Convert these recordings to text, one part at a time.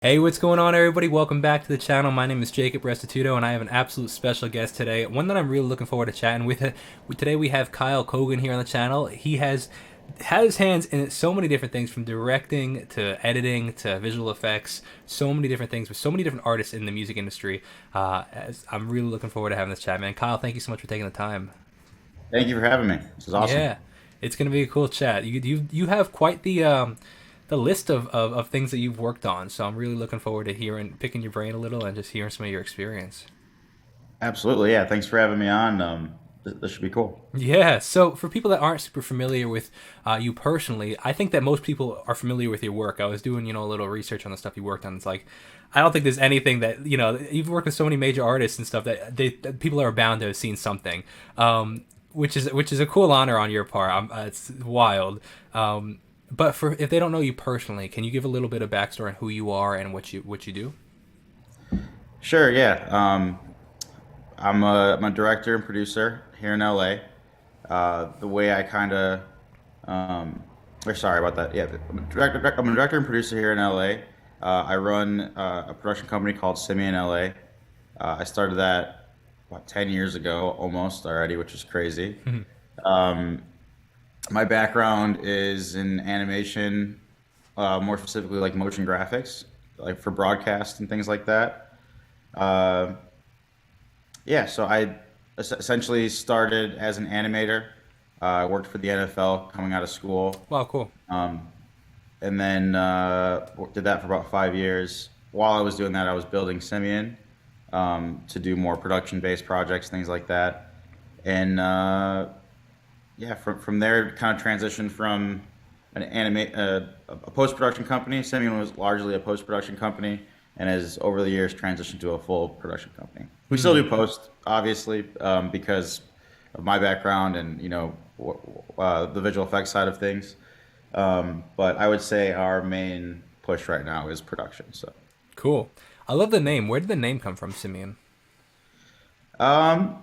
Hey, what's going on, everybody? Welcome back to the channel. My name is Jacob Restituto, and I have an absolute special guest today. One that I'm really looking forward to chatting with. Today we have Kyle Kogan here on the channel. He has had his hands in so many different things, from directing to editing to visual effects. So many different things with so many different artists in the music industry. I'm really looking forward to having this chat, man. Kyle, thank you so much for taking the time. Thank you for having me. This is awesome. Yeah, it's gonna be a cool chat. You have quite the list of things that you've worked on. So I'm really looking forward to hearing, picking your brain a little, and just hearing some of your experience. Absolutely. Yeah. Thanks for having me on. This should be cool. Yeah. So for people that aren't super familiar with you personally, I think that most people are familiar with your work. I was doing a little research on the stuff you worked on. It's like I don't think there's anything that you've worked with so many major artists and stuff that people are bound to have seen something. Which is a cool honor on your part. It's wild. But for if they don't know you personally, can you give a little bit of backstory on who you are and what you do? Sure. Yeah. I'm a director and producer here in LA. The way I kind of, or sorry about that. Yeah. I'm a director and producer here in LA. I run a production company called Simeone LA. I started that about 10 years ago almost already, which is crazy. Um, My background is in animation, more specifically like motion graphics, like for broadcast and things like that. Uh, yeah, so I essentially started as an animator. I worked for the NFL coming out of school, Wow, cool. um, and then did that for about 5 years. While I was doing that, I was building Simeon to do more production-based projects, things like that. And yeah, from there, kind of transitioned from a post production company. Simeon was largely a post production company, and has over the years transitioned to a full production company. We still do post, obviously, because of my background and the visual effects side of things. But I would say our main push right now is production. So, Cool. I love the name. Where did the name come from, Simeon? um,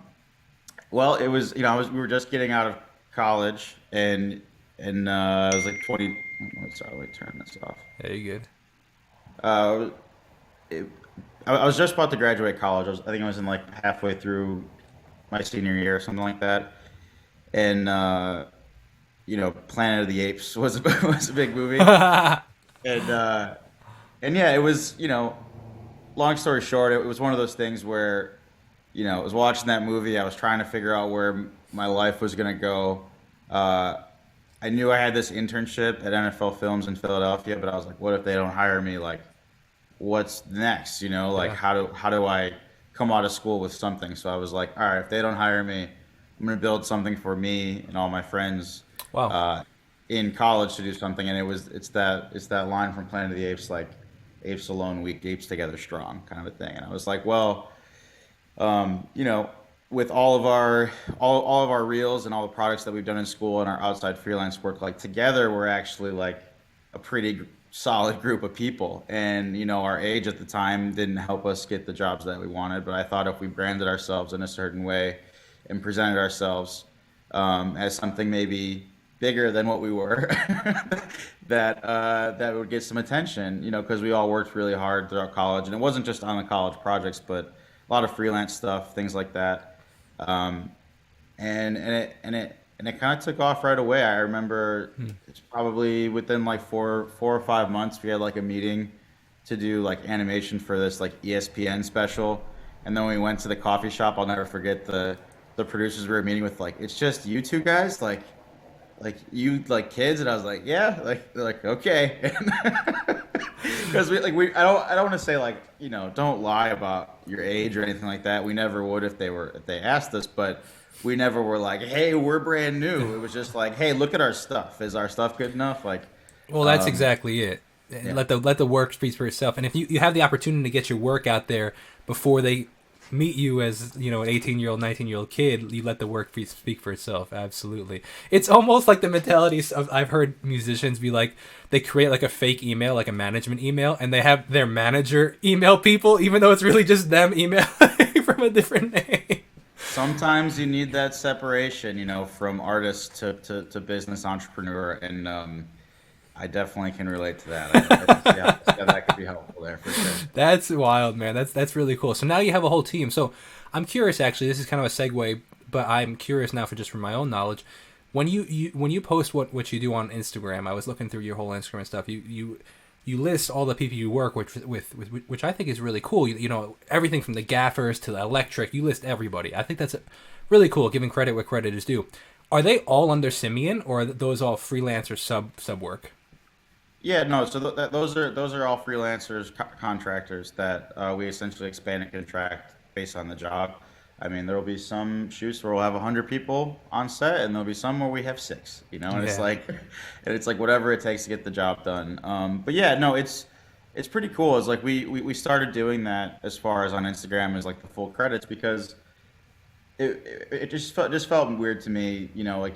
well, it was we were just getting out of college, and I was like 20. Sorry, let me turn this off. Yeah, you good. Uh, it, I was just about to graduate college. I think I was in like halfway through my senior year or something like that. And Planet of the Apes was was a big movie. And and yeah, it was long story short, it was one of those things where I was watching that movie. I was trying to figure out where my life was gonna go. Uh, I knew I had this internship at NFL Films in Philadelphia, but I was like, what if they don't hire me? Like, what's next? Like Yeah. how do I come out of school with something? So I was like, all right, if they don't hire me, I'm gonna build something for me and all my friends Wow. uh, in college to do something. And it's that line from Planet of the Apes, like apes alone weak, apes together strong, kind of a thing. And I was like, well, um, you know, with all of our reels and all the products that we've done in school and our outside freelance work, like together, we're actually like a pretty solid group of people. And our age at the time didn't help us get the jobs that we wanted. But I thought if we branded ourselves in a certain way and presented ourselves as something maybe bigger than what we were, that would get some attention. Because we all worked really hard throughout college, and it wasn't just on the college projects, but a lot of freelance stuff, things like that. Um, and it kind of took off right away. I remember it's probably within like 4 or 5 months we had like a meeting to do like animation for this like ESPN special, and then when we went to the coffee shop, I'll never forget the producers we were meeting with, like, it's just you two guys, like you like kids. And I was like, yeah, like they're like, okay. Because we I don't want to say, like, don't lie about your age or anything like that. We never would if they asked us, but we never were like, hey, we're brand new. It was just like, hey, look at our stuff. Is our stuff good enough? Like, Well, that's um, exactly it. yeah. Let the work speak for itself. And if you have the opportunity to get your work out there before they meet you as an 18-year-old, 19-year-old kid, you let the work speak for itself. Absolutely. It's almost like the mentality of, I've heard musicians be like, they create like a fake email, like a management email, and they have their manager email people, even though it's really just them email from a different name. Sometimes you need that separation, from artist to business entrepreneur. And I definitely can relate to that. I can see how that could be helpful there for sure. That's wild, man. That's really cool. So now you have a whole team. So I'm curious, actually. This is kind of a segue, but I'm curious now for my own knowledge. When you post what you do on Instagram, I was looking through your whole Instagram stuff. You list all the people you work with which I think is really cool. You know, everything from the gaffers to the electric. You list everybody. I think that's really cool. Giving credit where credit is due. Are they all under Simeone, or are those all freelancer sub work? Yeah, no. So those are all freelancers, contractors that we essentially expand and contract based on the job. I mean, there will be some shoots where we'll have 100 people on set, and there'll be some where we have six. You know, and Yeah. it's like whatever it takes to get the job done. But yeah, no, it's pretty cool. It's like we started doing that as far as on Instagram as like the full credits because it just felt weird to me. You know, like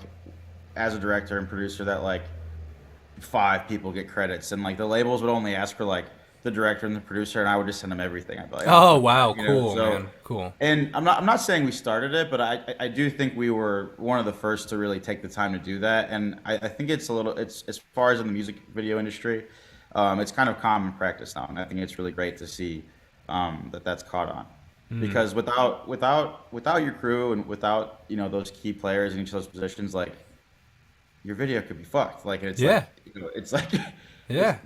as a director and producer that like 5 people get credits, and like the labels would only ask for like the director and the producer, and I would just send them everything. I'd be like, oh, Oh fuck wow, that, you know. cool, So, man, cool. and I'm not saying we started it, but I do think we were one of the first to really take the time to do that, and I think it's as far as in the music video industry, it's kind of common practice now, and I think it's really great to see that's caught on. Because without your crew and without those key players in each of those positions, like your video could be fucked. Like it's Yeah, like it's like it's yeah,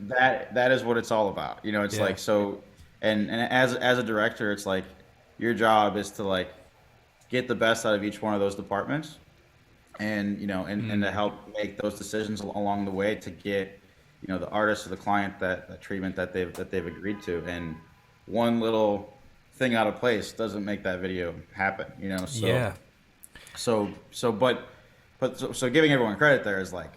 that is what it's all about. It's yeah. like so and as a director, it's like your job is to like get the best out of each one of those departments and and to help make those decisions along the way to get the artist or the client that treatment that they've agreed to. And one little thing out of place doesn't make that video happen. So Yeah, so giving everyone credit there is like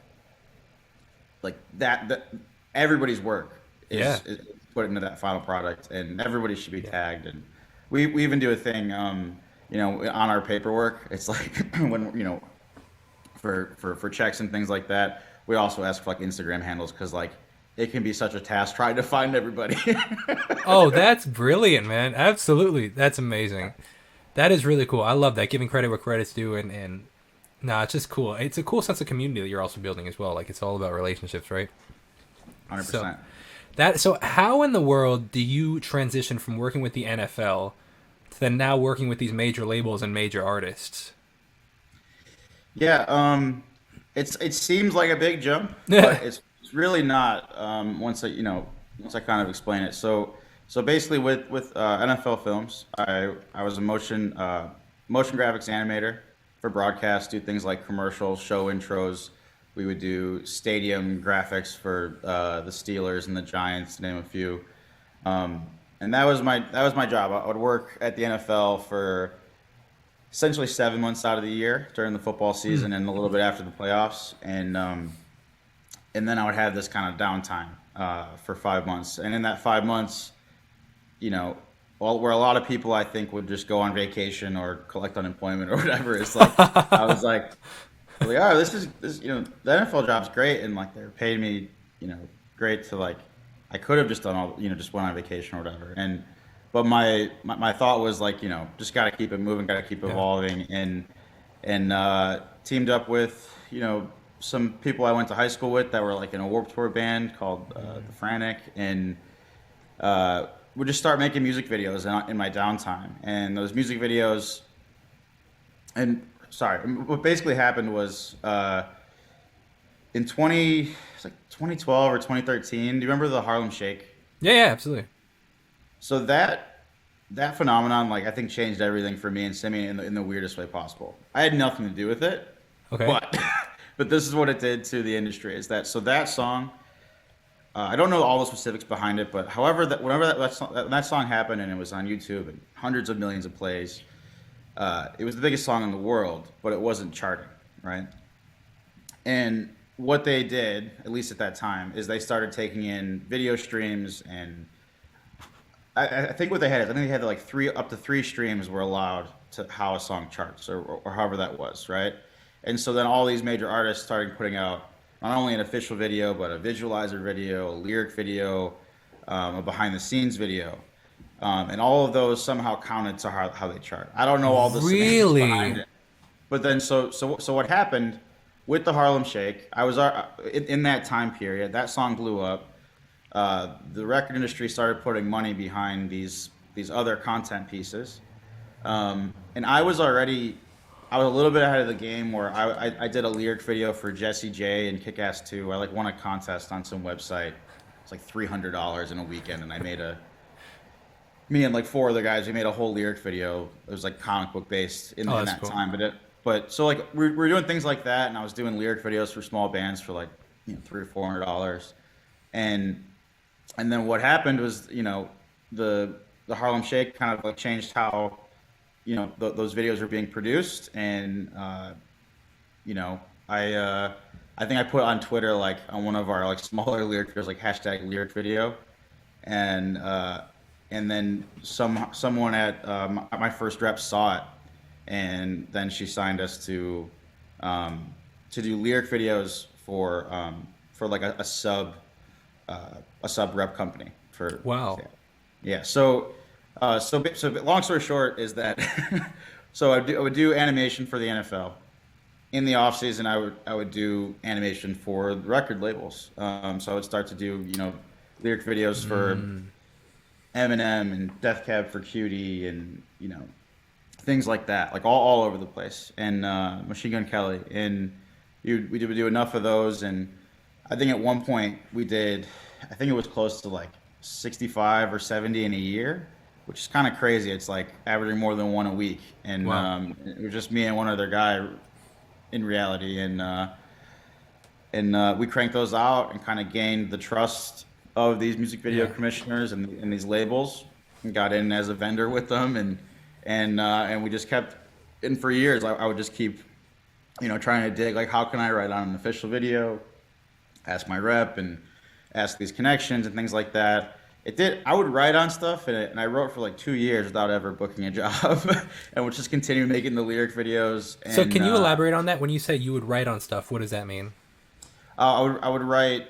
that everybody's work yeah. is put into that final product, and everybody should be tagged. And we even do a thing on our paperwork. It's like when for checks and things like that, we also ask for like Instagram handles because like it can be such a task trying to find everybody. Oh, that's brilliant, man. Absolutely, that's amazing. That is really cool. I love that, giving credit where credit's due, and nah, it's just cool. It's a cool sense of community that you're also building as well. Like it's all about relationships, right? So 100%. so how in the world do you transition from working with the NFL to then now working with these major labels and major artists? Yeah, it seems like a big jump, Yeah. but it's really not. Once I kind of explain it. So basically, with NFL films, I was a motion graphics animator for broadcast. Do things like commercials, show intros. We would do stadium graphics for the Steelers and the Giants, to name a few. And that was my job. I would work at the NFL for essentially 7 months out of the year during the football season and a little bit after the playoffs, and then I would have this kind of downtime for 5 months. And in that 5 months, where a lot of people I think would just go on vacation or collect unemployment or whatever, it's like I was like, oh, this the NFL job's great, and like they're paying me great to like I could have just done all just went on vacation or whatever. But my thought was like, just got to keep it moving, got to keep Yeah. evolving, and teamed up with some people I went to high school with that were like in a Warped Tour band called the Frantic, and would just start making music videos in my downtime. And those music videos, and sorry, what basically happened was in 2012 or 2013. Do you remember the Harlem Shake? Yeah, yeah, absolutely. So that phenomenon, like I think, changed everything for me and Simeon in the weirdest way possible. I had nothing to do with it, Okay. but but this is what it did to the industry. Is that song? I don't know all the specifics behind it, but however whenever that song happened and it was on YouTube and hundreds of millions of plays, it was the biggest song in the world, but it wasn't charting, right? And what they did, at least at that time, is they started taking in video streams, and I think what they had is I think they had like up to three streams were allowed to how a song charts, or however that was, right? And so then all these major artists started putting out not only an official video, but a visualizer video, a lyric video, a behind the scenes video. And all of those somehow counted to how they chart. I don't know all the semantics behind Really? it. But then so what happened with the Harlem Shake, I was in that time period. That song blew up. The record industry started putting money behind these other content pieces, and I was a little bit ahead of the game where I did a lyric video for Jesse J and Kick Ass 2. I like won a contest on some website. It's like $300 in a weekend, and me and like four other guys, we made a whole lyric video. It was like comic book based in that Cool. time, but so like we're doing things like that, and I was doing lyric videos for small bands for like $300 or $400, and then what happened was the Harlem Shake kind of like changed how those videos were being produced, and I think I put on Twitter, like on one of our like smaller lyric videos, like hashtag lyric video, and then someone at my first rep saw it, and then she signed us to do lyric videos for like a sub rep company for. Wow. Yeah. So long story short is that so I would do animation for the NFL. In the off season, I would do animation for the record labels. So I would start to do lyric videos for Eminem and Death Cab for Cutie, and things like that, like all over the place, and Machine Gun Kelly, and we would do enough of those, and I think at one point I think it was close to like 65 or 70 in a year, which is kind of crazy. It's like averaging more than one a week, and Wow. it was just me and one other guy in reality, and we cranked those out and kind of gained the trust of these music video Yeah. commissioners and these labels, and got in as a vendor with them, and we just kept. And for years, I would just keep, trying to dig like how can I write on an official video, ask my rep and ask these connections and things like that. I would write on stuff, and I wrote for like 2 years without ever booking a job, and would just continue making the lyric videos. So And can you elaborate on that? When you say you would write on stuff, what does that mean? I would write.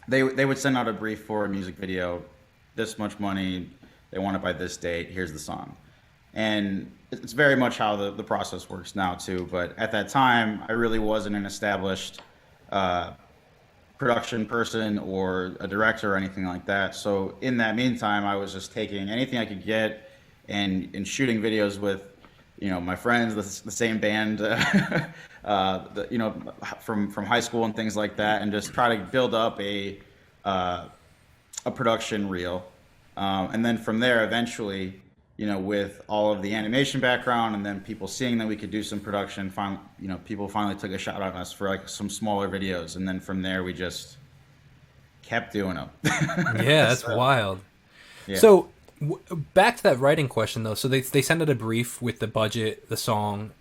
They would send out a brief for a music video, this much money, they want it by this date. Here's the song, and it's very much how the process works now too. But at that time, I really wasn't an established production person or a director or anything like that. So in that meantime, I was just taking anything I could get and shooting videos with, my friends, the same band, from high school and things like that, and just try to build up a production reel, and then from there, eventually, with all of the animation background, and then people seeing that we could do some production, people finally took a shot on us for like some smaller videos, and then from there we just kept doing them. Yeah, that's wild. Yeah. So back to that writing question though. So they send out a brief with the budget, the song,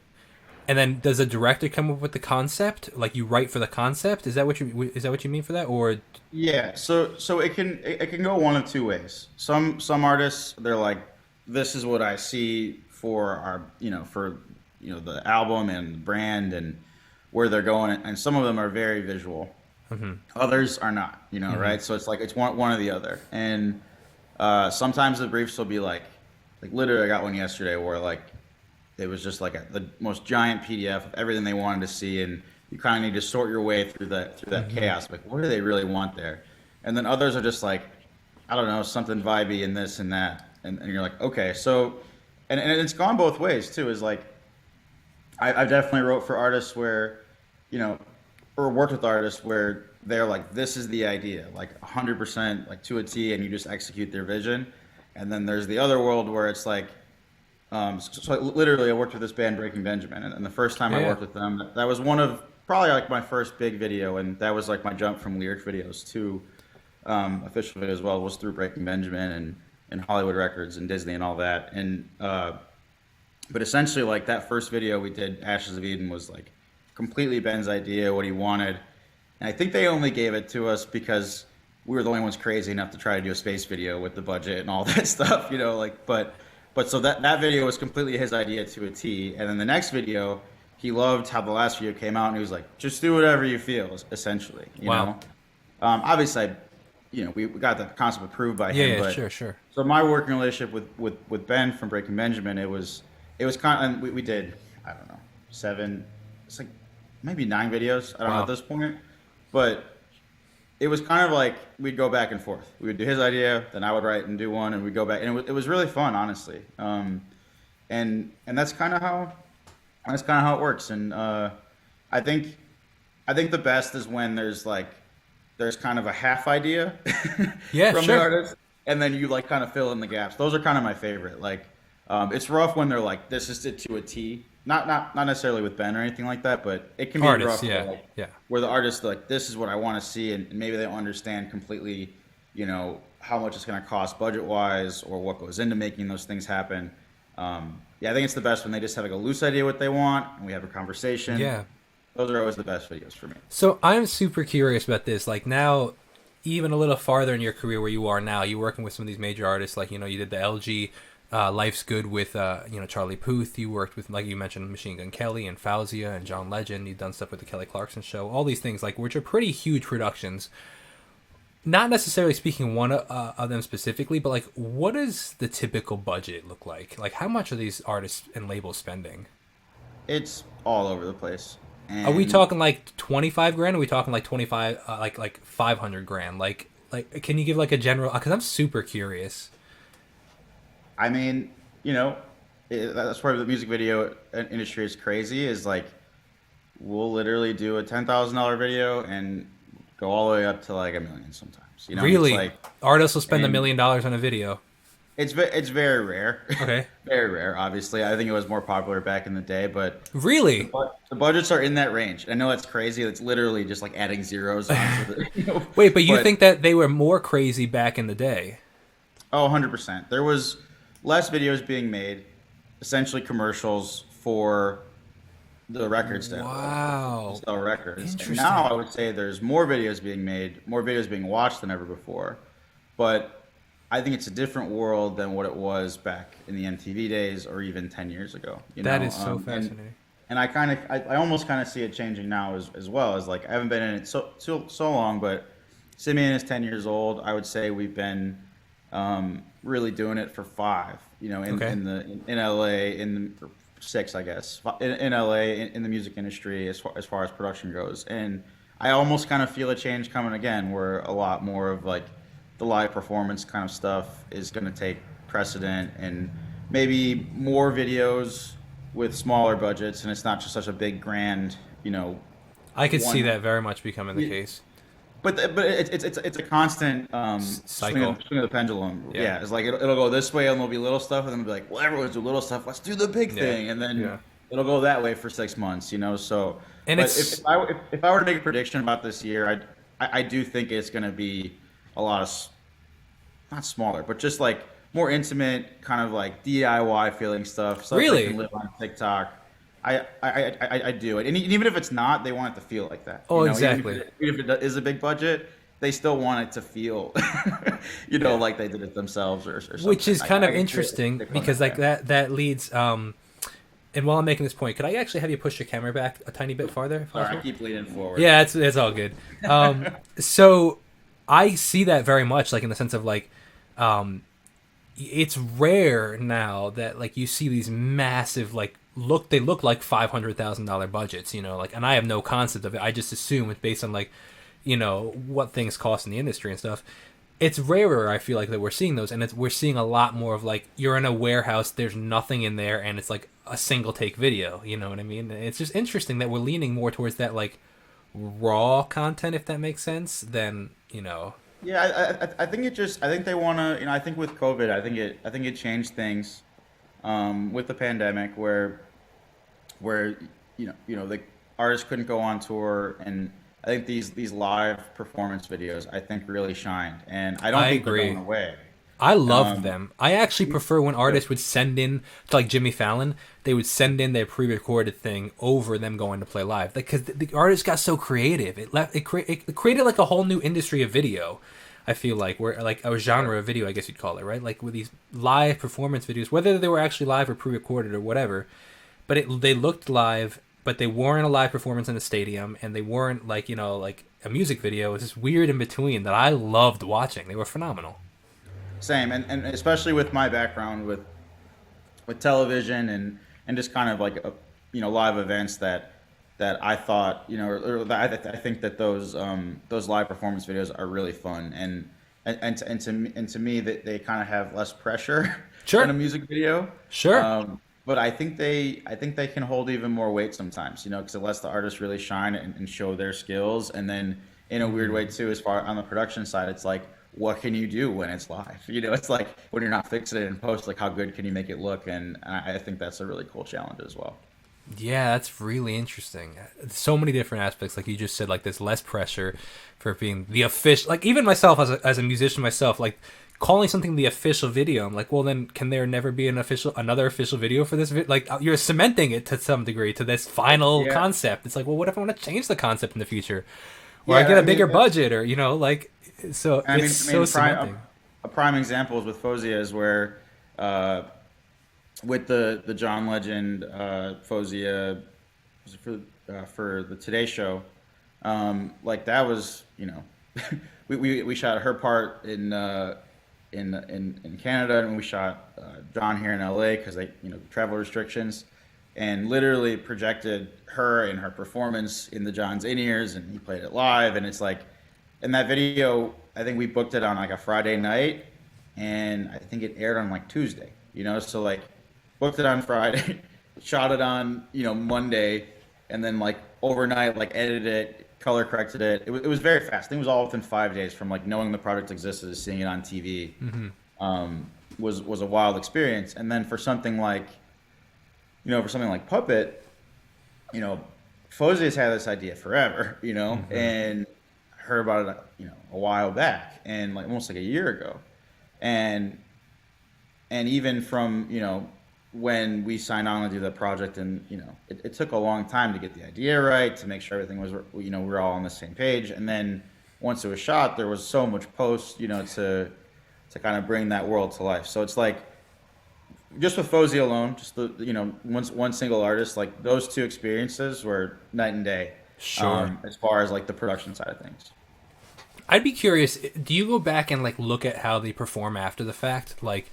and then does a director come up with the concept? Like you write for the concept? Is that what you mean for that, or? Yeah, so it can go one of two ways. Some artists, they're like, this is what I see for our the album and the brand and where they're going, and some of them are very visual. Others are not, right? So it's like it's one or the other. And sometimes the briefs will be like literally I got one yesterday where like it was just like the most giant PDF of everything they wanted to see, and you kind of need to sort your way through that chaos. Like, what do they really want there? And then others are just like, I don't know, something vibey and this and that, and you're like, okay, so, and it's gone both ways too. Is like, I definitely wrote for artists where, or worked with artists where they're like, this is the idea, like 100%, like to a T, and you just execute their vision. And then there's the other world where it's like, so literally, I worked with this band, Breaking Benjamin, and the first time I Yeah. worked with them, that was one of probably like my first big video, and that was like my jump from lyric videos to official video as well, was through Breaking Benjamin and Hollywood Records and Disney and all that. And but essentially, like that first video we did, Ashes of Eden, was like completely Ben's idea, what he wanted, and I think they only gave it to us because we were the only ones crazy enough to try to do a space video with the budget and all that stuff, But so that video was completely his idea to a T. And then the next video, he loved how the last video came out, and he was like, just do whatever you feel, essentially. Wow. Obviously, we got the concept approved by him. Yeah, But sure. so my working relationship with Ben from Breaking Benjamin, it was kind of, and we did, I don't know, it's like maybe 9 videos. I don't know at Wow. this point, but it was kind of like we'd go back and forth. We would do his idea, then I would write and do one, and we'd go back, and it was really fun, honestly. And that's kind of how it works. And I think I think the best is when there's kind of a half idea Yeah, from the sure. artist, and then you like kind of fill in the gaps. Those are kind of my favorite. Like, it's rough when they're like, "This is it to a T." Not necessarily with Ben or anything like that, but it can be Artists, rough where yeah, like yeah. where the artist like, "This is what I want to see," and maybe they don't understand completely, how much it's going to cost budget wise or what goes into making those things happen. Yeah, I think it's the best when they just have like a loose idea what they want, and we have a conversation. Yeah. Those are always the best videos for me. So I'm super curious about this. Like now, even a little farther in your career where you are now, you're working with some of these major artists. Like you did the LG Life's Good with Charlie Puth. You worked with, like you mentioned, Machine Gun Kelly and Faouzia and John Legend. You've done stuff with the Kelly Clarkson Show. All these things, like which are pretty huge productions. Not necessarily speaking one of them specifically, but like, what does the typical budget look like? Like, how much are these artists and labels spending? It's all over the place, Are we and talking like 25 grand? Are we talking like 25, like 500 grand? Like, can you give like a general? Because I'm super curious. I mean, that's where the music video industry is crazy. Is like we'll literally do a $10,000 video and go all the way up to like 1 million sometimes. It's Really, like, artists will spend and $1 million on a video. it's very rare, Okay, very rare. Obviously, I think it was more popular back in the day, but really? the budgets are in that range. I know that's crazy. It's literally just like adding zeros onto the, Wait, but you but think that they were more crazy back in the day? oh, 100%. There was less videos being made, essentially commercials for the record sale, to Wow, sell records. And now interesting. I would say there's more videos being made, more videos being watched than ever before. But I think it's a different world than what it was back in the MTV days or even 10 years ago, That is so and fascinating. I almost kind of see it changing now as well as like I haven't been in it so long, but Simeon is 10 years old. I would say we've been really doing it for 5, Okay. in LA or 6, I guess, in LA in the music industry as far as production goes. And I almost kind of feel a change coming again, where a lot more of like the live performance kind of stuff is going to take precedent, and maybe more videos with smaller budgets, and it's not just such a big grand, I could see one. that very much becoming the case. But it's a constant Cycle. swing of the pendulum. Yeah. Yeah, it's like it'll go this way and there'll be little stuff, and then it'll be like, well, everyone's doing little stuff. Let's do the big Yeah. thing, and then Yeah. it'll go that way for 6 months. So, And but it's if I were to make a prediction about this year, I do think it's going to be a lot of not smaller, but just like more intimate, kind of like DIY feeling stuff that can really. live on TikTok. I do it, and even if it's not, they want it to feel like that. Oh, Even exactly. if it is a big budget, they still want it to feel, Yeah. like they did it themselves or Which something. is kind I of can see interesting it going because that like way. that leads and while I'm making this point, could I actually have you push your camera back a tiny bit farther if Sorry, I possible? keep leaning forward. Yeah, it's all good. So I see that very much like in the sense of like um it's rare now that like you see these massive like they look like $500,000 budgets, like, and I have no concept of it. I just assume it's based on like what things cost in the industry and stuff. It's rarer, I feel like, that we're seeing those, and we're seeing a lot more of like you're in a warehouse, there's nothing in there, and it's like a single take video. You know what I mean? It's just interesting that we're leaning more towards that like raw content, if that makes sense, than Yeah, I think I think they want to, I think with COVID, I think it changed things, with the pandemic where the artists couldn't go on tour, and I think these live performance videos I think really shined, and I don't I think they're going agree. away. I loved Um, them. I actually prefer when artists would send in to like Jimmy Fallon. They would send in their pre-recorded thing over them going to play live because the artists got so creative. It created like a whole new industry of video. I feel like where like a genre of video, I guess you'd call it, right? Like with these live performance videos, whether they were actually live or pre-recorded or whatever, but they looked live, but they weren't a live performance in a stadium, and they weren't like like a music video. It was just weird in between that I loved watching. They were phenomenal. Same, and especially with my background with television and just kind of like live events that that I thought, or that I think that those live performance videos are really fun, and to me that they kind of have less pressure than a Sure. music video. Sure. But I think they can hold even more weight sometimes, because it lets the artist really shine and show their skills. And then in a weird way too, as far on the production side, it's like, what can you do when it's live? It's like when you're not fixing it in post, like how good can you make it look? And I think that's a really cool challenge as well. Yeah, that's really interesting. So many different aspects, like you just said, like there's less pressure for being the official. Like even myself, as a musician myself, like calling something the official video, I'm like, well, then can there never be another official video for this? Like you're cementing it to some degree to this final Yeah, concept. It's like, well, what if I want to change the concept in the future, or I yeah. get I a mean, bigger budget, or like, so I it's mean, so cementing. a prime example is with Faouzia is where, uh, with the John Legend, Faouzia, was it for the Today Show, like that was, we shot her part in Canada, and we shot John here in LA because they, travel restrictions, and literally projected her and her performance in the John's in ears, and he played it live, and it's like, in that video, I think we booked it on like a Friday night, and I think it aired on like Tuesday, so like booked it on Friday, shot it on, Monday, and then like overnight, like edited it, color corrected it. It was very fast. I think it was all within 5 days from like knowing the product existed to seeing it on TV. Was a wild experience. And then for something like Puppet, you know, Fozzia's had this idea forever, and heard about it, a while back, and like almost like a year ago, and even from when we signed on to do the project, and it took a long time to get the idea right, to make sure everything was, we were all on the same page, and then once it was shot, there was so much post, to kind of bring that world to life. So it's like, just with Fozzy alone, just the one single artist, like those two experiences were night and day. Sure. As far as like the production side of things. I'd be curious. Do you go back and like look at how they perform after the fact? Like,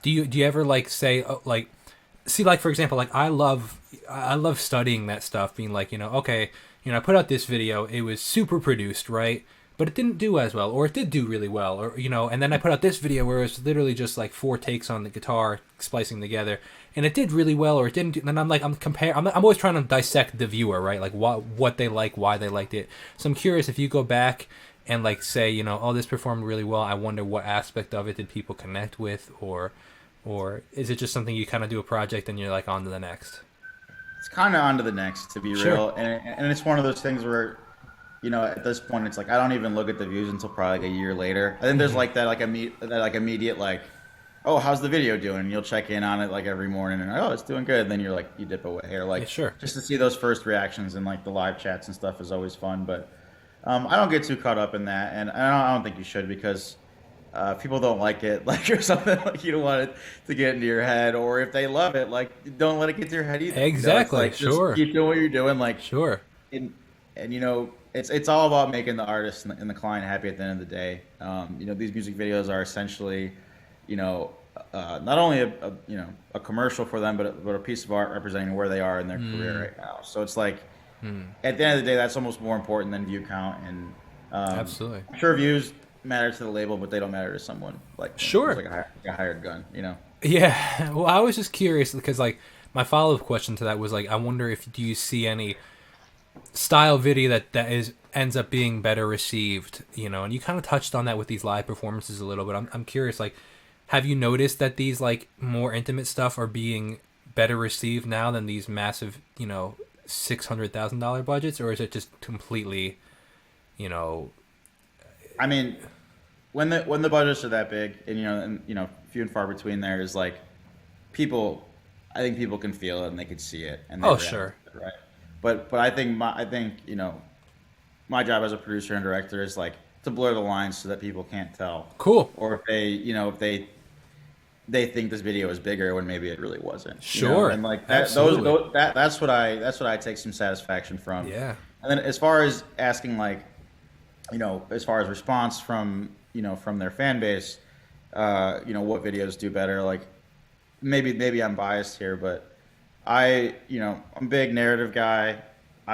do you ever like say like, see, like for example, like I love studying that stuff, being like, okay, I put out this video, it was super produced, right? But it didn't do as well, or it did do really well, or and then I put out this video where it was literally just like 4 takes on the guitar splicing together, and it did really well, or it didn't. And I'm like, I'm always trying to dissect the viewer, right? Like what they like, why they liked it. So I'm curious if you go back and like say, oh, this performed really well. I wonder what aspect of it did people connect with, or is it just something you kind of do a project and you're like on to the next? It's kind of on to the next, to be Sure. real, and it's one of those things where, at this point, it's like I don't even look at the views until probably like a year later. I think there's like that, like immediate, like, oh, how's the video doing? And you'll check in on it like every morning, and oh, it's doing good. And then you're like, you dip away, or Yeah, like, sure. just to see those first reactions and like the live chats and stuff is always fun. But I don't get too caught up in that, and I don't think you should, because if people don't like it, like, or something, like, you don't want it to get into your head, or if they love it, like, don't let it get to your head either. It's Exactly. like, just Sure. keep doing what you're doing, like, Sure. and it's all about making the artist and the client happy at the end of the day. These music videos are essentially, not only a commercial for them, but a piece of art representing where they are in their career right now. So it's like, at the end of the day, that's almost more important than view count. And Absolutely. I'm sure views matter to the label, but they don't matter to someone like, who's Sure. like a hired gun. Yeah. Well, I was just curious because like my follow up question to that was like, I wonder if do you see any style video that ends up being better received, and you kind of touched on that with these live performances a little bit. I'm curious, like, have you noticed that these like more intimate stuff are being better received now than these massive, $600,000 budgets, or is it just completely, you know, I mean, when the budgets are that big, and few and far between, there is like people. I think people can feel it and they can see it and they oh react sure, to it, right? But I think my job as a producer and director is like to blur the lines so that people can't tell, cool, or if they think this video is bigger when maybe it really wasn't. sure, And like absolutely, that's what I take some satisfaction from. yeah, And then as far as asking, like, as far as response from from their fan base, what videos do better, like, maybe I'm biased here, but I'm a big narrative guy.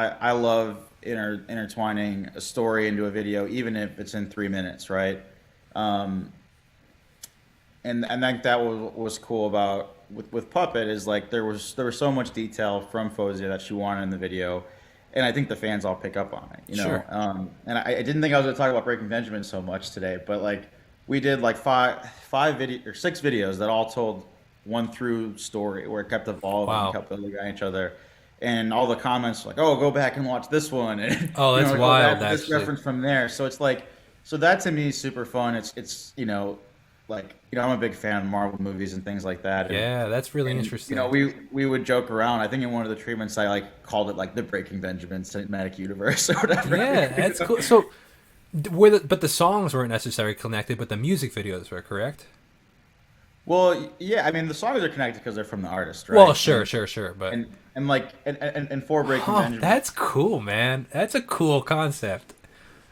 I love intertwining a story into a video, even if it's in 3 minutes, right? Um, and I think that was cool about with Puppet is like there was so much detail from Faouzia that she wanted in the video, and I think the fans all pick up on it, you know. Sure. And I didn't think I was going to talk about Breaking Benjamin so much today, but like we did like five video or 6 videos that all told one through story where it kept evolving, Wow. kept building on each other. And all the comments like, "Oh, go back and watch this one," and Oh, that's like, "Oh, wild, that this actually. reference from there." So it's like, so that to me is super fun. It's like I'm a big fan of Marvel movies and things like that, Yeah, that's really and interesting. we would joke around. I think in one of the treatments I like called it like the Breaking Benjamin cinematic universe or whatever. Yeah, that's cool. So, but the songs weren't necessarily connected, but the music videos were, correct? Well, yeah, I mean the songs are connected because they're from the artist, Well, right? sure, sure, sure, but And like and for Breaking huh, Benjamin, that's cool, man. That's a cool concept.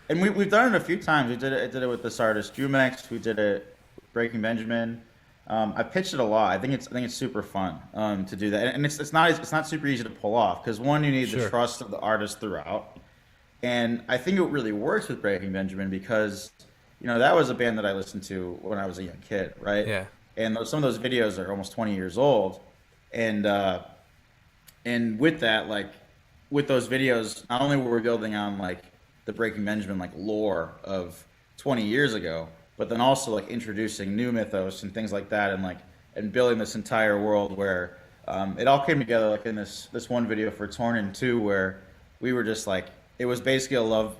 and we've done it a few times. We did it. I did it with this artist, Jumex. We did it with Breaking Benjamin. I pitched it a lot. I think it's super fun to do that, and it's not super easy to pull off because one, you need the Sure. trust of the artist throughout, and I think it really works with Breaking Benjamin because that was a band that I listened to when I was a young kid, right? Yeah. And some of those videos are almost 20 years old, and with that, like with those videos, not only were we building on like the Breaking Benjamin like lore of 20 years ago, but then also like introducing new mythos and things like that, and and building this entire world where it all came together like in this one video for Tornin 2, where we were just like it was basically a love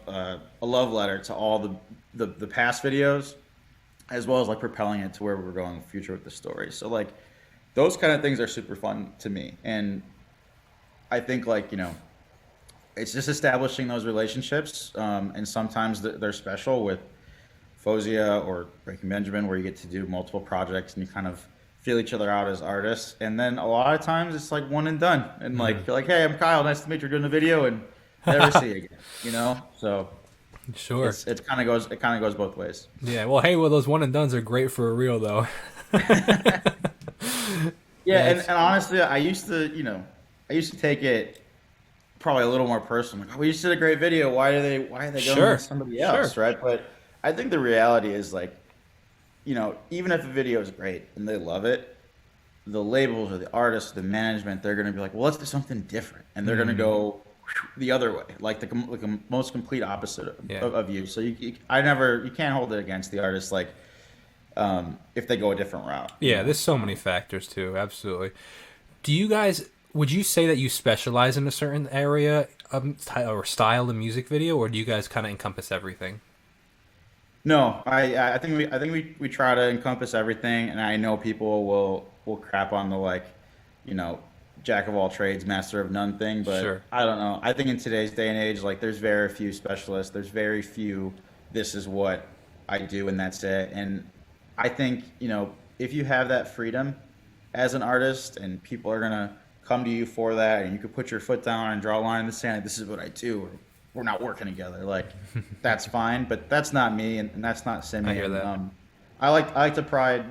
letter to all the past videos, as well as like propelling it to where we were going in the future with the story. So like those kind of things are super fun to me, and I think like it's just establishing those relationships, and sometimes they're special with Faouzia or Breaking Benjamin, where you get to do multiple projects and you kind of feel each other out as artists. And then a lot of times it's like one and done, and Hmm. like you're like, hey, I'm Kyle, nice to meet you, doing a video, and never see you again. So Sure. it kind of goes both ways. Yeah. Well, hey, well, those one and dones are great for a reel, though. Yeah, and That's honestly, I used to take it probably a little more personal. Like, oh, we just did a great video. Why are they going with sure. somebody else, Sure. right? But I think the reality is like, even if a video is great and they love it, the labels or the artists, the management, they're going to be like, well, let's do something different, and they're going to Hmm. go the other way, like the most complete opposite of, Yeah. of, of you. So you can't hold it against the artist, like if they go a different route. Yeah. There's so many factors too. Absolutely. Do you guys? Would you say that you specialize in a certain area or style of music video, or do you guys kind of encompass everything? No, I think we try to encompass everything, and I know people will crap on the like, you know, jack of all trades, master of none thing, but Sure. I don't know. I think in today's day and age, like there's very few specialists. There's very few. This is what I do, and that's it. And I think if you have that freedom as an artist, and people are gonna come to you for that, and you could put your foot down and draw a line in the sand. Like, this is what I do. Or we're not working together. Like that's fine, but that's not me, and that's not I Simi. hear And that. I like to pride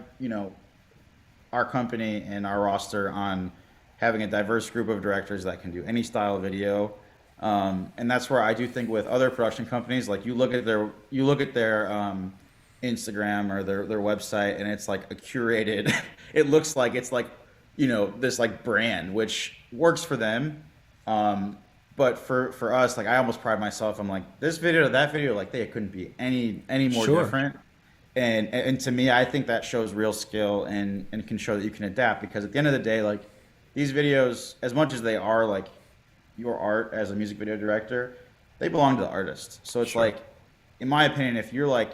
our company and our roster on having a diverse group of directors that can do any style of video. And that's where I do think with other production companies, like you look at their Instagram or their website, and it's like a curated. It looks like it's like this like brand, which works for them. But for us, like I almost pride myself. I'm like this video to that video, like they couldn't be any more Sure. different. And to me, I think that shows real skill, and can show that you can adapt, because at the end of the day, like these videos, as much as they are like your art as a music video director, they belong to the artist. So it's Sure. like, in my opinion, if you're like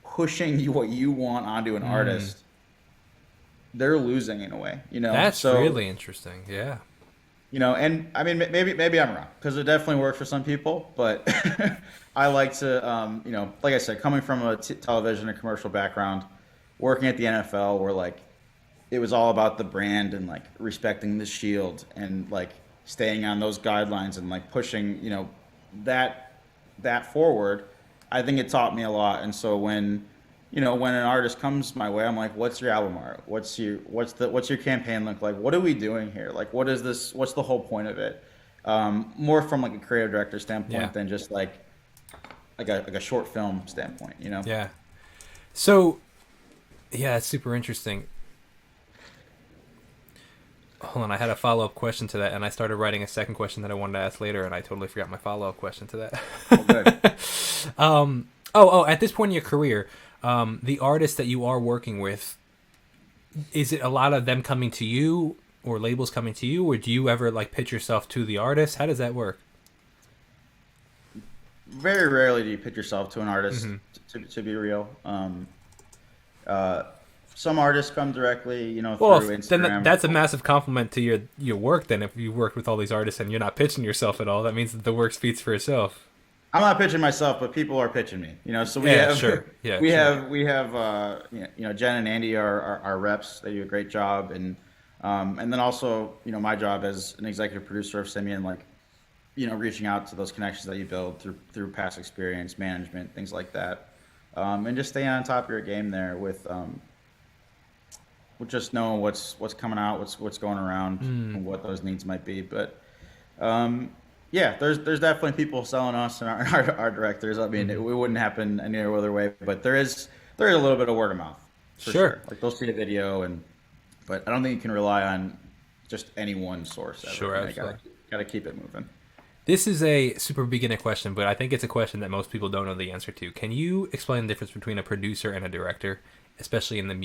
pushing what you want onto an Mm. artist, they're losing in a way, That's So really interesting. Yeah. and I mean, maybe I'm wrong, because it definitely works for some people, but I like to, like I said, coming from a television and commercial background, working at the NFL, where like it was all about the brand and like respecting the shield, and like staying on those guidelines, and like pushing, that that forward. I think it taught me a lot. And so when an artist comes my way, I'm like, what's your album art? What's your campaign look like? What are we doing here? Like, what is this? What's the whole point of it? more from like a creative director Yeah. standpoint than just like a short film standpoint, you know? Yeah. So, yeah, it's super interesting. Hold on, I had a follow up question to that, and I started writing a second question that I wanted to ask later, and I totally forgot my follow up question to Oh, good. that. At this point in your career, the artists that you are working with, is it a lot of them coming to you, or labels coming to you, or do you ever like pitch yourself to the artist? How does that work? Very rarely do you pitch yourself to an artist, Hmm. to be real. Uh, some artists come directly, Well, through then Instagram. that's a massive compliment to your work. Then, if you worked with all these artists and you're not pitching yourself at all, that means that the work speaks for itself. I'm not pitching myself, but people are pitching me. So we Yeah, have sure. Yeah, we sure. have we have Jen and Andy are our reps. They do a great job, and then also my job as an executive producer of Simeon, like reaching out to those connections that you build through past experience, management, things like that, and just staying on top of your game there with just knowing what's coming out, what's going around, Mm, and what those needs might be. But um, yeah, there's definitely people selling us and our directors. I mean, it hmm. wouldn't happen any other way. But there is a little bit of word of mouth for Sure. sure. Like they'll see a video, but I don't think you can rely on just any one source ever. Sure, Gotta absolutely. gotta keep it moving. This is a super beginner question, but I think it's a question that most people don't know the answer to. Can you explain the difference between a producer and a director, especially in the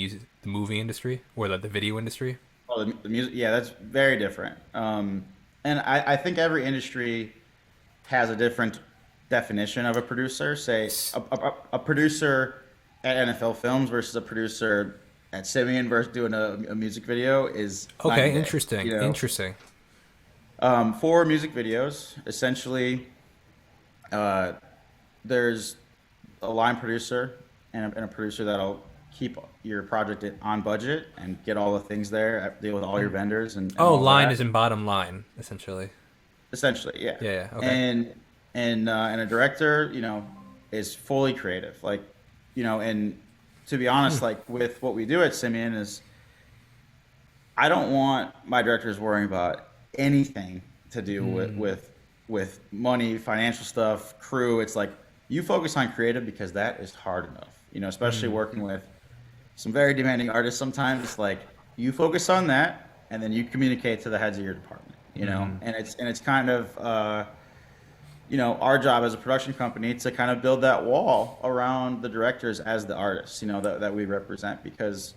movie industry or the video industry? Oh, the music, yeah, that's very different. And I think every industry has a different definition of a producer. Say a producer at NFL Films versus a producer at Simeon versus doing a music video is night Okay, and day. interesting. Interesting. For music videos, essentially, uh, there's a line producer and a producer that'll keep your project on budget and get all the things there, deal with all your vendors and Oh, all line that. is in bottom line, essentially. Essentially, yeah. Yeah, yeah. Okay. And a director, is fully creative. Like, and to be honest, like with what we do at Simeon is I don't want my directors worrying about anything to do with Mm, money, financial stuff, crew. It's like you focus on creative because that is hard enough. Especially mm, working with some very demanding artists sometimes. Like you focus on that and then you communicate to the heads of your department. mm. And it's kind of our job as a production company to kind of build that wall around the directors as the artists, that we represent because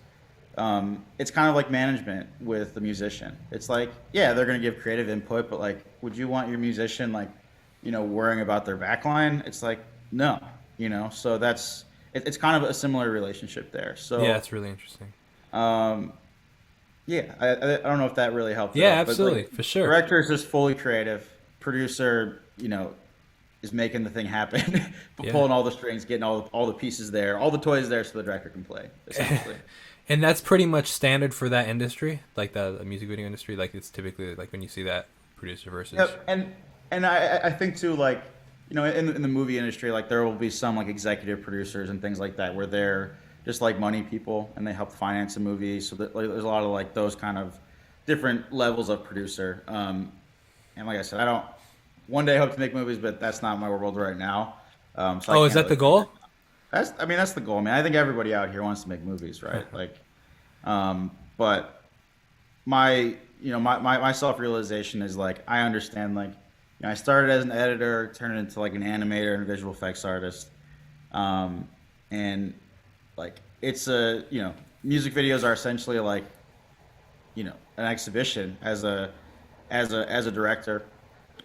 it's kind of like management with the musician. It's like, yeah, they're going to give creative input, but like, would you want your musician like, worrying about their backline? It's like, no, so it's kind of a similar relationship there. Yeah, So, it's really interesting. um, yeah, I don't know if that really helped at Yeah, all, but like, absolutely, for sure. director is just fully creative. Producer, is making the thing happen, Yeah. pulling all the strings, getting all the pieces there, all the toys there, so the director can play. Essentially, And that's pretty much standard for that industry, like the music video industry. Like it's typically like when you see that producer versus. yep. And I think too, like in the movie industry, like there will be some like executive producers and things like that where they're just like money people and they help finance a movie. So that, like, there's a lot of like those kind of different levels of producer. And like I said, I don't one day hope to make movies, but that's not my world right now. So I Oh, is can't that really the comment. goal? That's the goal. I mean, I think everybody out here wants to make movies, right? Like, but my self realization is like I understand like I started as an editor, turned into like an animator and visual effects artist, um, and like it's music videos are essentially like an exhibition as a director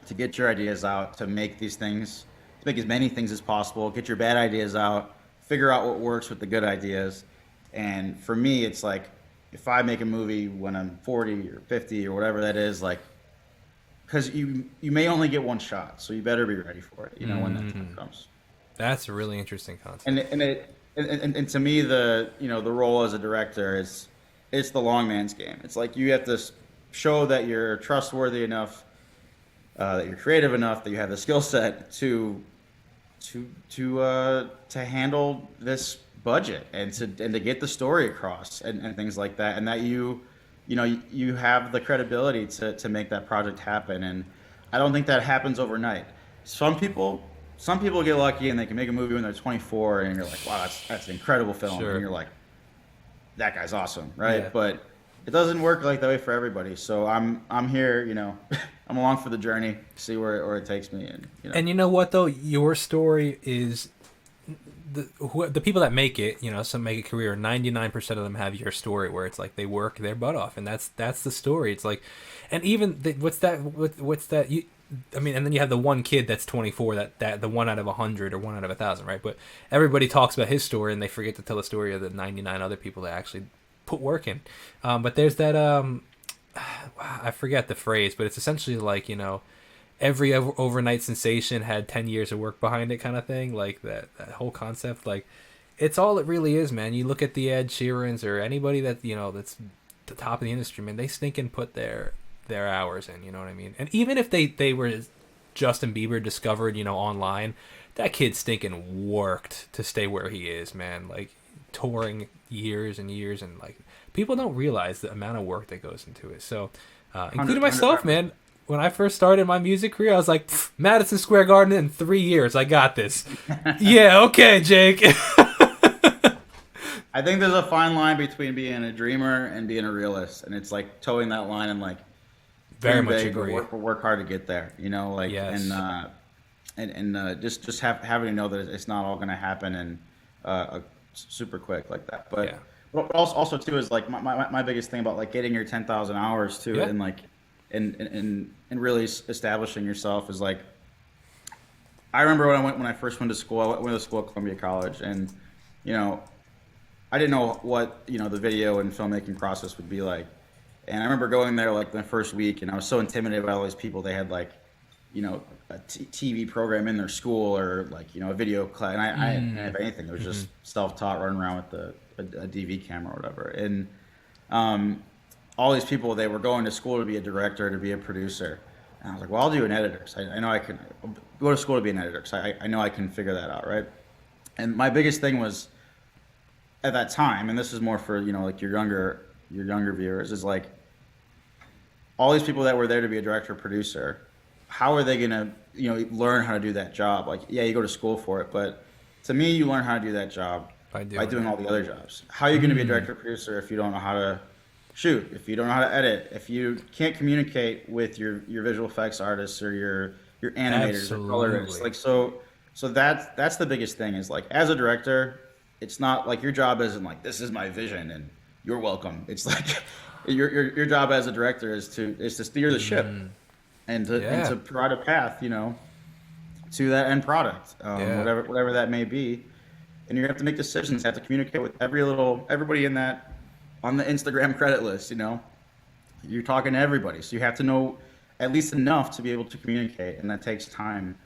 to get your ideas out, to make these things, to make as many things as possible, get your bad ideas out, figure out what works with the good ideas. And for me, it's like if I make a movie when I'm 40 or 50 or whatever that is, like because you may only get one shot, so you better be ready for it, when that time Mm, comes. that's a really interesting And concept. and it and to me the role as a director is it's the long man's game. It's like you have to show that you're trustworthy enough, that you're creative enough, that you have the skill set to handle this budget and to get the story across and things like that, and that you have the credibility to make that project happen. And I don't think that happens overnight. Some people, some people get lucky and they can make a movie when they're 24, and you're like, wow, that's an incredible film, and Sure. you're like, that guy's awesome, Yeah. right? But it doesn't work like that way for everybody. So I'm here, I'm along for the journey, see where it takes me, and. And you know what though, your story is the people that make it. Some make a career. 99% of them have your story, where it's like they work their butt off, and that's the story. It's like, and even what's that? I mean, and then you have the one kid that's 24, that the one out of 100 or one out of 1,000, right? But everybody talks about his story, and they forget to tell the story of the 99 other people that actually put work in. But there's that I forget the phrase, but it's essentially like every overnight sensation had 10 years of work behind it, kind of thing. Like that whole concept, like it's all it really is, man. You look at the Ed Sheerans or anybody that that's the top of the industry, man. They stink and put their hours in. You know what I mean? And even if they were Justin Bieber discovered online, that kid stinking worked to stay where he is, man. Like touring years and years, and like people don't realize the amount of work that goes into it. So including myself, man. When I first started my music career, I was like, Madison Square Garden in 3 years. I got this. Yeah, okay, Jake. I think there's a fine line between being a dreamer and being a realist, and it's like towing that line and like Very dream much big, but agree. work hard to get there. Like Yes. and just having to know that it's not all going to happen and super quick like that. But Yeah. but also too is like my biggest thing about like getting your 10,000 hours too, Yeah. and like and really establishing yourself is like. I remember when I first went to school. I went to school at Columbia College, and you know I didn't know what the video and filmmaking process would be like. And I remember going there like the first week, and I was so intimidated by all these people. They had like a TV program in their school, or like a video class. And I didn't have anything. It was just self-taught, running around with a DV camera or whatever. And all these people, they were going to school to be a director, to be a producer. And I was like, well, I'll do an editor. So I know I can go to school to be an editor. So I know I can figure that out, right? And my biggest thing was at that time, and this is more for like your younger viewers, is like all these people that were there to be a director or producer. How are they gonna learn how to do that job? Like, yeah, you go to school for it, but to me, you learn how to do that job by doing all the other jobs. How are you going to be a director or producer if you don't know how to shoot, if you don't know how to edit, if you can't communicate with your visual effects artists or your animators or colorists? Like so that's the biggest thing is like as a director, it's not like your job isn't like this is my vision and you're welcome. It's like your job as a director is to steer the ship and to provide a path, to that end product, whatever that may be. And you have to make decisions, have to communicate with everybody in that, on the Instagram credit list, you're talking to everybody. So you have to know at least enough to be able to communicate, and that takes time.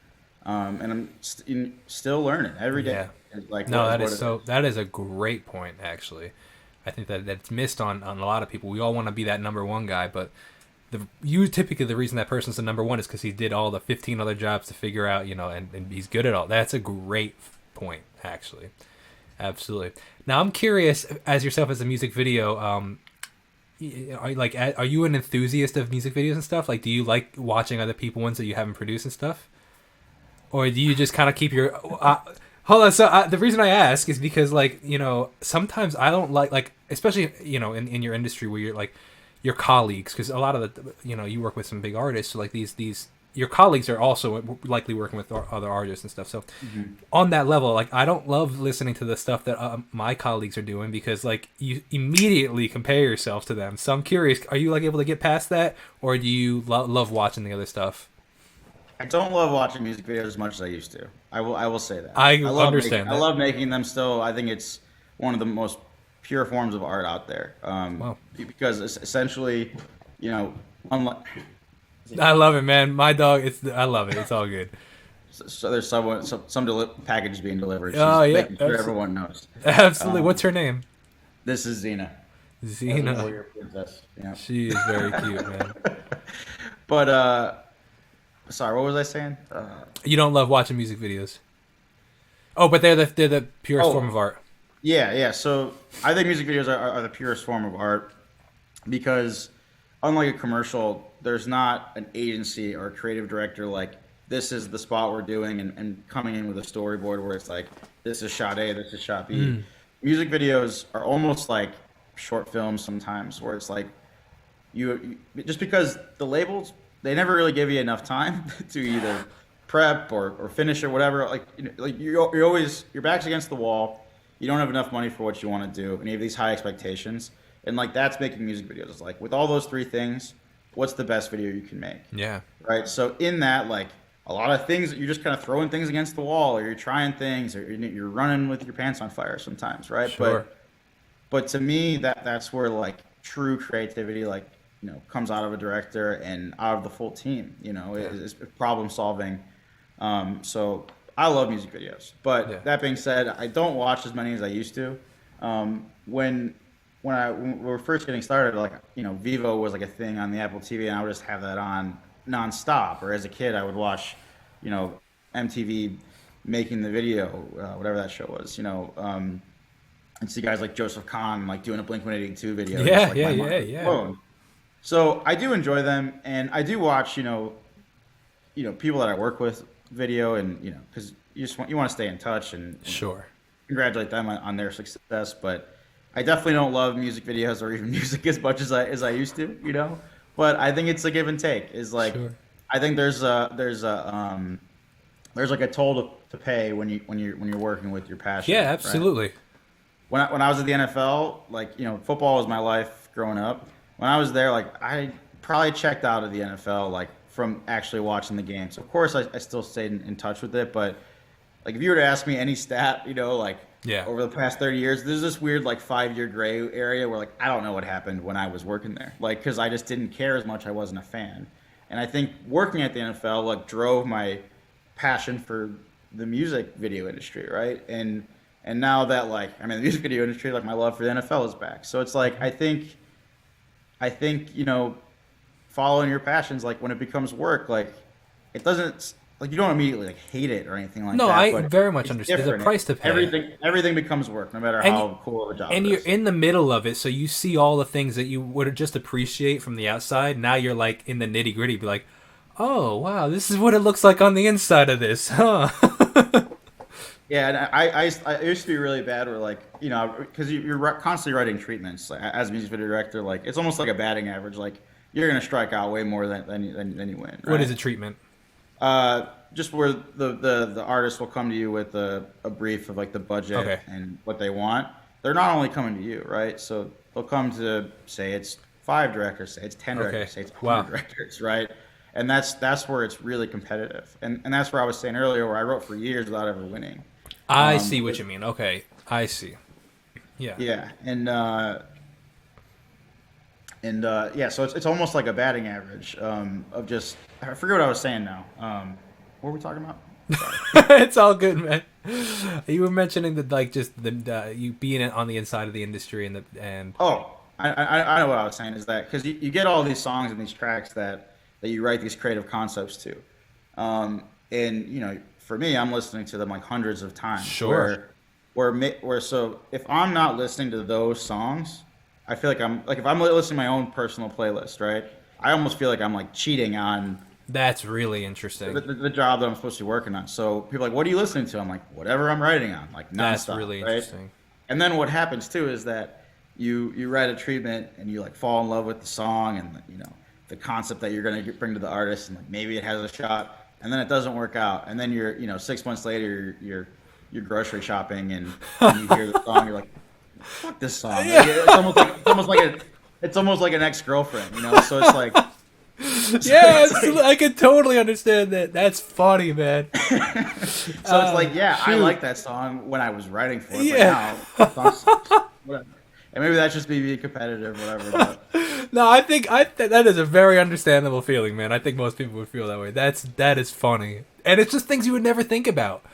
And I'm still learning every day. Yeah. Like, no, that is a great point, actually. I think that's missed on a lot of people. We all want to be that number one guy, but typically the reason that person's the number one is because he did all the 15 other jobs to figure out, and he's good at all. That's a great point, actually. Absolutely. Now I'm curious, as yourself as a music video, are you an enthusiast of music videos and stuff? Like, do you like watching other people ones that you haven't produced and stuff, or do you just kind of keep your? Hold on. So the reason I ask is because, like, sometimes I don't like, especially in your industry where you're like your colleagues, because a lot of the you work with some big artists, so like these your colleagues are also likely working with other artists and stuff. So on that level, like, I don't love listening to the stuff that my colleagues are doing, because like you immediately compare yourself to them. So I'm curious, are you like able to get past that, or do you love watching the other stuff? I don't love watching music videos as much as I used to. I will say that. I understand that. I love making them still. I think it's one of the most pure forms of art out there. Wow. Because it's essentially, unlike. I love it, man. My dog, I love it. It's all good. So there's some package being delivered. She's making sure everyone knows. Absolutely. What's her name? This is Xena. Xena. Warrior princess. Yeah. She is very cute, man. But sorry, what was I saying? You don't love watching music videos. Oh, but they're the purest form of art. Yeah. So I think music videos are the purest form of art, because unlike a commercial, there's not an agency or a creative director like this is the spot we're doing and coming in with a storyboard where it's like this is shot A, this is shot B. Music videos are almost like short films sometimes where it's like you just because the labels they never really give you enough time to either prep or finish or whatever. Like you're always your back's against the wall. You don't have enough money for what you want to do, and you have these high expectations. And like that's making music videos. It's like with all those three things, what's the best video you can make? Yeah. Right. So in that, like a lot of things that you're just kind of throwing things against the wall, or you're trying things, or you're running with your pants on fire sometimes, right? Sure. But to me, that's where like true creativity, like comes out of a director and out of the full team. Is problem solving. So I love music videos, but that being said, I don't watch as many as I used to. When we were first getting started, like Vivo was like a thing on the Apple TV, and I would just have that on nonstop. Or as a kid, I would watch, MTV making the video, whatever that show was, and see guys like Joseph Kahn like doing a Blink-182 video. Yeah, like yeah. So I do enjoy them, and I do watch, people that I work with video, and because you want to stay in touch and sure congratulate them on their success, but I definitely don't love music videos or even music as much as I used to, But I think it's a give and take. Is like sure. I think there's like a toll to pay when you're working with your passion. Yeah, absolutely. Right? When I was at the NFL, like football was my life growing up. When I was there, like I probably checked out of the NFL like from actually watching the games. Of course, I still stayed in touch with it, but like if you were to ask me any stat, over the past 30 years, there's this weird like 5-year gray area where like I don't know what happened when I was working there, like because I just didn't care as much. I wasn't a fan, and I think working at the NFL like drove my passion for the music video industry, right? And now that like I'm in the music video industry, like my love for the NFL is back. So it's like I think following your passions, like when it becomes work, like it doesn't. Like you don't immediately like hate it or anything like that. No, I very much understand. There's a price to pay. Everything becomes work, no matter how cool of a job. And you're in the middle of it, so you see all the things that you would just appreciate from the outside. Now you're like in the nitty gritty, be like, oh wow, this is what it looks like on the inside of this, huh? Yeah, and I used to be really bad where like because you're constantly writing treatments like, as a music video director, like it's almost like a batting average. Like you're gonna strike out way more than you win. Right? What is a treatment? Just where the artist will come to you with a brief of like the budget and what they want. They're not only coming to you, right? So they'll come to say it's 5 directors, say it's 10 directors, say it's 100 directors, right? And that's where it's really competitive. And that's where I was saying earlier where I wrote for years without ever winning. I see what you mean. Okay, I see. Yeah. Yeah, yeah, so it's almost like a batting average of just I forget what I was saying now. What were we talking about? It's all good, man. You were mentioning that like just the you being on the inside of the industry and I know what I was saying is that because you get all these songs and these tracks that you write these creative concepts to, and for me I'm listening to them like hundreds of times. Sure. Where so if I'm not listening to those songs, I feel like if I'm listening to my own personal playlist, right? I almost feel like I'm like cheating on. That's really interesting. The job that I'm supposed to be working on. So people are like, what are you listening to? I'm like, whatever I'm writing on, like nonstop. That's really interesting. Right? And then what happens too is that you write a treatment and you like fall in love with the song and the concept that you're going to bring to the artist, and like maybe it has a shot, and then it doesn't work out, and then you're 6 months later you're grocery shopping and you hear the song, you're like, fuck this song. Yeah. It's almost like an ex-girlfriend, So it's like. Yeah, I can totally understand that. That's funny, man. So it's like, yeah, shoot. I like that song when I was writing for it, yeah. But now, whatever. And maybe that's just me being competitive, whatever. But. No, I think that is a very understandable feeling, man. I think most people would feel that way. That is funny, and it's just things you would never think about.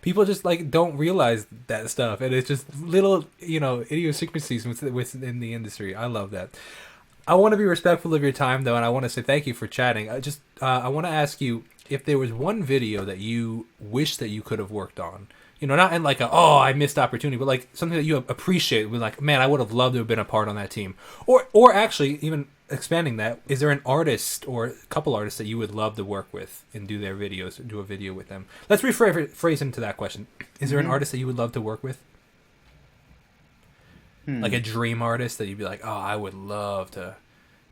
People just like don't realize that stuff, and it's just little idiosyncrasies within the industry. I love that. I want to be respectful of your time, though, and I want to say thank you for chatting. I want to ask you if there was one video that you wish that you could have worked on not in like a, oh, I missed opportunity, but like something that you appreciate. Be like, man, I would have loved to have been a part on that team. Or actually, even expanding that, is there an artist or a couple artists that you would love to work with and do their videos, do a video with them? Let's rephrase into that question. Is there an artist that you would love to work with? Like a dream artist that you'd be like, oh, I would love to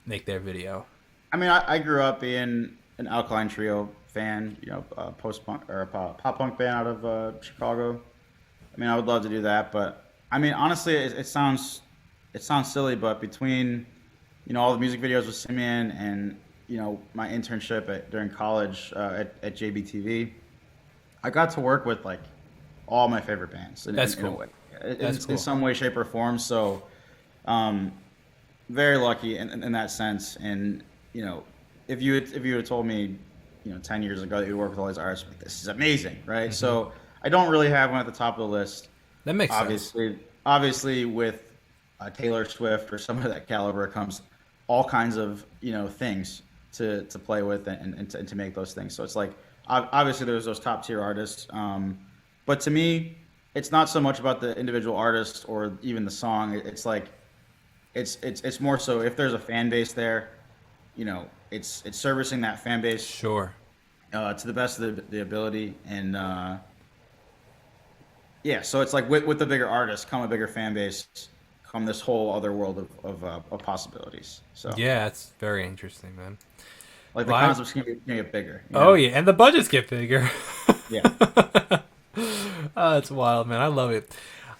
make their video. I mean, I grew up being an Alkaline Trio fan, post punk or a pop punk band out of Chicago. I mean, I would love to do that, but I mean, honestly, it sounds silly, but between all the music videos with Simeone and my internship during college at JBTV, I got to work with like all my favorite bands. That's cool. In a way. In some way, shape, or form. So, very lucky in that sense. And if you had told me 10 years ago that you work with all these artists, like, this is amazing, right? So I don't really have one at the top of the list. That makes sense. Obviously, with Taylor Swift or some of that caliber comes all kinds of things to play with and to make those things. So it's like obviously there's those top tier artists, but to me, it's not so much about the individual artist or even the song. It's like it's more so if there's a fan base there, it's servicing that fan base. Sure. To the best of the ability, and yeah, so it's like with the bigger artists come a bigger fan base, come this whole other world of possibilities. So yeah, it's very interesting, man. Like the concepts can get bigger. Oh yeah, and the budgets get bigger. Yeah. Oh, it's wild, man. I love it.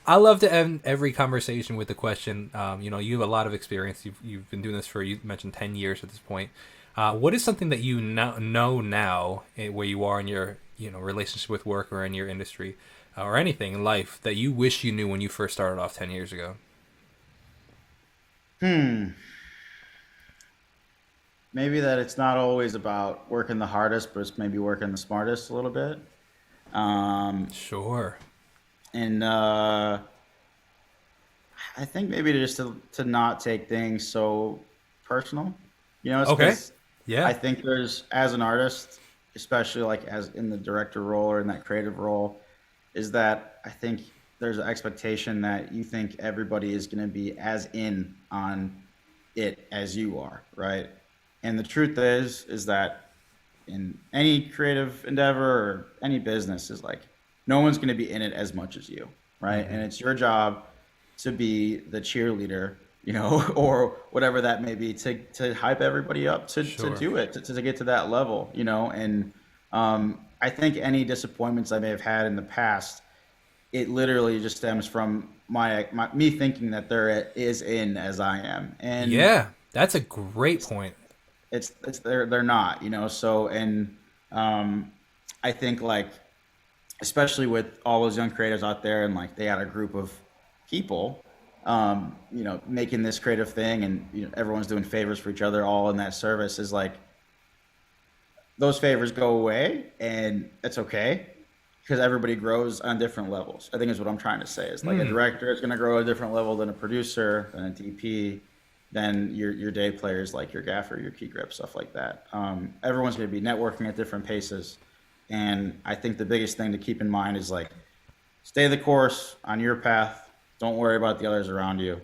I love to end every conversation with the question. You have a lot of experience. You've been doing this for, you mentioned 10 years at this point. What is something that you know now where you are in your relationship with work or in your industry or anything in life that you wish you knew when you first started off 10 years ago? Maybe that it's not always about working the hardest, but it's maybe working the smartest a little bit. Sure. And I think maybe just to not take things so personal. Okay. Yeah. I think there's, as an artist, especially like as in the director role or in that creative role, is that I think there's an expectation that you think everybody is going to be as in on it as you are, right? And the truth is that in any creative endeavor or any business is like, no one's going to be in it as much as you, right? And it's your job to be the cheerleader, or whatever that may be, to hype everybody up to do it, to get to that level, and I think any disappointments I may have had in the past, it literally just stems from me thinking that there is in as I am. And yeah, that's a great point. It's they're not, so, and I think like, especially with all those young creators out there, and like they had a group of people making this creative thing, and everyone's doing favors for each other, all in that service, is like those favors go away, and it's okay because everybody grows on different levels. I think is what I'm trying to say, is like a director is going to grow at a different level than a producer, than a DP, than your day players, like your gaffer, your key grip, stuff like that. Everyone's going to be networking at different paces. And I think the biggest thing to keep in mind is like, stay the course on your path. Don't worry about the others around you.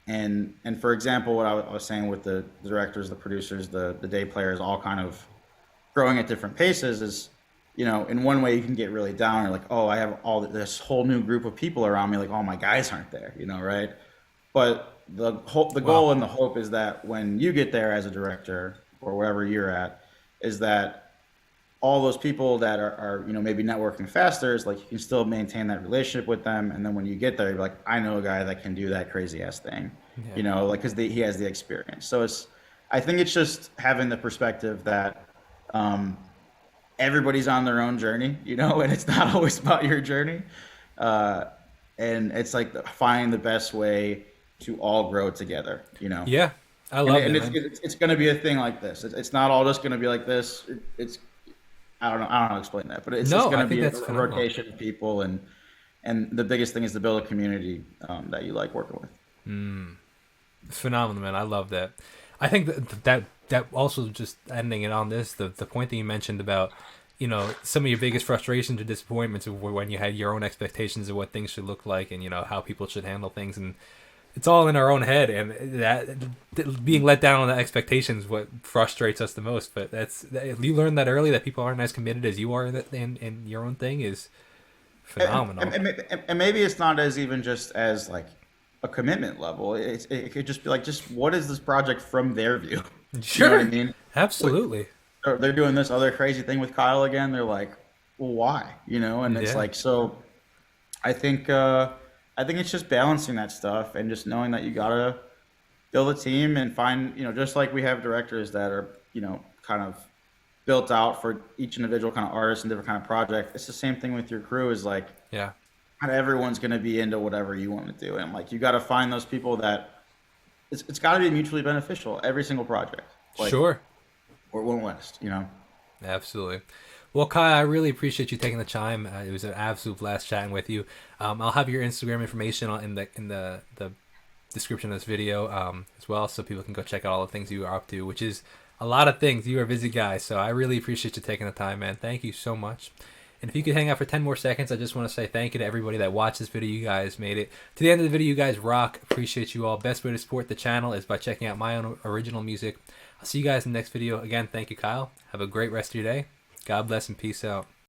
And for example, what I was saying with the directors, the producers, the day players, all kind of growing at different paces is, in one way you can get really down. You're like, oh, I have this whole new group of people around me. Like, all my guys aren't there, right? But the goal and the hope is that when you get there as a director or wherever you're at, is that all those people that are maybe networking faster, is like you can still maintain that relationship with them, and then when you get there, you're like, I know a guy that can do that crazy ass thing, because he has the experience. So I think it's just having the perspective that everybody's on their own journey, and it's not always about your journey, and it's like finding the best way to all grow together. Yeah, I love it. And it's going to be a thing like this. It's not all just going to be like this. It's I don't know how to explain that, but it's just going to be a rotation of people, and the biggest thing is to build a community that you like working with. Phenomenal, man. I love that. I think that also, just ending it on this, the point that you mentioned about some of your biggest frustrations or disappointments were when you had your own expectations of what things should look like and how people should handle things, and it's all in our own head, and that being let down on the expectations what frustrates us the most. But if you learn that early, that people aren't as committed as you are in your own thing, is phenomenal. And maybe it's not as even just as like a commitment level. It could just be like, just what is this project from their view? You know Sure. what I mean? Absolutely. They're doing this other crazy thing with Kyle again. They're like, well, why? And it's Yeah. like, so I think it's just balancing that stuff and just knowing that you gotta build a team and find, just like we have directors that are, kind of built out for each individual kind of artist and different kind of project. It's the same thing with your crew. Is like, Yeah. not everyone's gonna be into whatever you want to do, and like you got to find those people that it's got to be mutually beneficial every single project. Like, Sure. or it won't last. Absolutely. Well, Kai, I really appreciate you taking the time. It was an absolute blast chatting with you. I'll have your Instagram information in the description of this video as well, so people can go check out all the things you are up to, which is a lot of things. You are a busy guy, so I really appreciate you taking the time, man. Thank you so much. And if you could hang out for 10 more seconds, I just want to say thank you to everybody that watched this video. You guys made it to the end of the video. You guys rock. Appreciate you all. Best way to support the channel is by checking out my own original music. I'll see you guys in the next video. Again, thank you, Kyle. Have a great rest of your day. God bless and peace out.